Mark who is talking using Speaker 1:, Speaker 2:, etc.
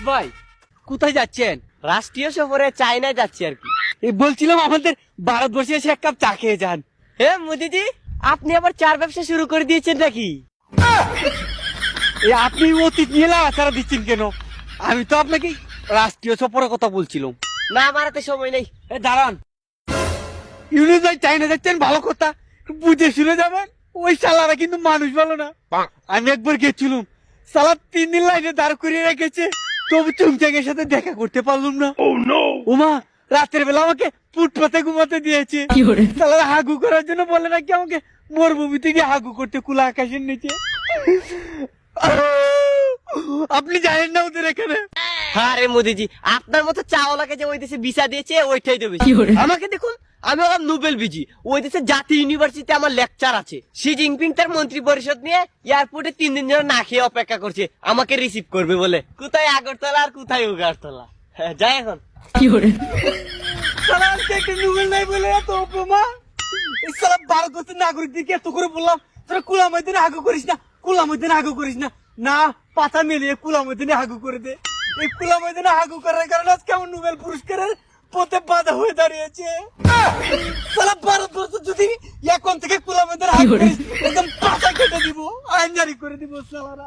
Speaker 1: ভাই কোথায় যাচ্ছেন?
Speaker 2: রাষ্ট্রীয় সফরে চায়নায় যাচ্ছি আর কি।
Speaker 1: বলছিলাম আমাদের ভারতবর্ষে এসে এক কাপ চা খেয়ে যান।
Speaker 2: হে মোদিজি, আপনি আবার চার ব্যবসা শুরু করে দিয়েছেন নাকি?
Speaker 1: আপনি অতীত নিয়ে লাগাছাড়া দিচ্ছেন কেন? আমি তো আপনাকে রাষ্ট্রীয় সফরের কথা বলছিলাম।
Speaker 2: না, আমার হাতে সময় নেই।
Speaker 1: দাঁড়ান, ইউনুস ভাই চাইনা যাচ্ছেন, ভালো কথা, বুঝে শুনে যাবেন। ওই শালারা কিন্তু মানুষ ভালো না। আমি একবার গেছিলাম, শালা 3 দিন লাইনে দাঁড় করিয়ে রেখেছে, তবু চুংচাংয়ের সাথে দেখা করতে পারলাম না। ওমা, রাতের বেলা আমাকে ফুটপাতে ঘুমাতে দিয়েছে। শালারা হাগু করার জন্য বলে নাকি আমাকে মরুভূমিতে গিয়ে হাগু করতে খোলা আকাশের নিচে। আপনি জানেন না ওদের এখানে?
Speaker 2: আরে মোদিজি, আপনার মতো চাওয়ালাকে যে ওই দেশে ভিসা দিয়েছে ওইটাই দেবে। আমাকে দেখুন, আমি হলাম নোবেল বিজি। ওই দেশে জাতীয় ইউনিভার্সিটিতে আমার লেকচার আছে। শি জিনপিং তার মন্ত্রী পরিষদ নিয়ে এয়ারপোর্টে 3 দিন ধরে না খেয়ে অপেক্ষা করছে আমাকে রিসিভ করবে বলে। কোথায় আগরতলা আর কোথায় উগারতলা। হ্যাঁ, যাই এখন।
Speaker 1: শালা আজকে একটা নোবেল নাই বলে এত অপমান। এই শালা ভারতবর্ষের নাগরিকদেরকে এত করে বললাম, তোরা কুলা ময়দানে হাগু করিস না, কুলা ময়দানে হাগু করিস না। না, পাতা মেলিয়ে কুলা ময়দানে হাগু করে দে। এই কুলা ময়দানে হাগু করার কারণে আজকে আমার নোবেল পুরস্কারের পথে বাধা হয়ে দাঁড়িয়েছে। শালা ভারতবর্ষ যদি এখন থেকে কুলা ময়দানে হাগু করিস, একদম পাতা কেটে দিব, আইন জারি করে দিব শালারা।